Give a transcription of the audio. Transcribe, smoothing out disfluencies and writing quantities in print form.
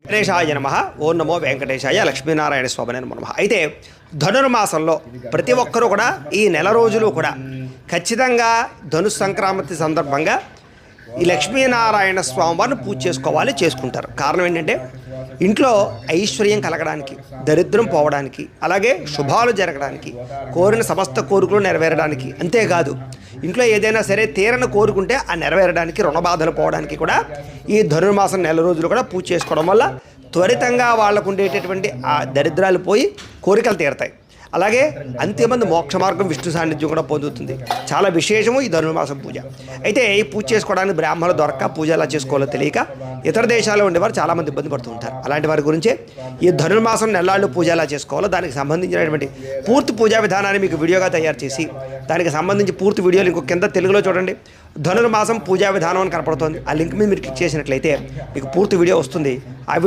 వెంకటేశాయ నమః. ఓం నమో వెంకటేశాయ. లక్ష్మీనారాయణ స్వామినే నమః. అయితే ధనుర్మాసంలో ప్రతి ఒక్కరూ కూడా ఈ నెల రోజులు కూడా ఖచ్చితంగా ధను సంక్రాంతి సందర్భంగా ఈ లక్ష్మీనారాయణ స్వామి వారిని పూజ చేసుకుంటారు. కారణం ఏంటంటే ఇంట్లో ఐశ్వర్యం కలగడానికి, దరిద్రం పోవడానికి, అలాగే శుభాలు జరగడానికి, కోరిన సమస్త కోరికలు నెరవేరడానికి, అంతేకాదు ఇంట్లో ఏదైనా సరే తీరని కోరుకుంటే ఆ నెరవేరడానికి, రుణ బాధలు పోవడానికి కూడా ఈ ధనుర్మాసం నెల రోజులు కూడా పూజ చేసుకోవడం వల్ల త్వరితంగా వాళ్ళకు ఉండేటటువంటి ఆ దరిద్రాలు పోయి కోరికలు తీరతాయి. అలాగే అంతిమంది మోక్ష మార్గం విష్ణు సాన్నిధ్యం కూడా పొందుతుంది. చాలా విశేషము ఈ ధనుర్మాసం పూజ. అయితే ఈ పూజ చేసుకోవడానికి బ్రాహ్మణులు దొరక్క పూజ ఎలా చేసుకోవాలో తెలియక ఇతర దేశాల్లో ఉండేవారు చాలామంది ఇబ్బంది పడుతూ ఉంటారు. అలాంటి వారి గురించే ఈ ధనుర్మాసం నెలళ్ళు పూజ ఎలా చేసుకోవాలో దానికి సంబంధించినటువంటి పూర్తి పూజా విధానాన్ని మీకు వీడియోగా తయారు చేసి దానికి సంబంధించి పూర్తి వీడియోలు ఇంకో కింద తెలుగులో చూడండి, ధనుర్మాసం పూజా విధానం అని కనపడుతుంది. ఆ లింక్ మీద మీరు క్లిక్ చేసినట్లయితే మీకు పూర్తి వీడియో వస్తుంది. ఆ వీడియో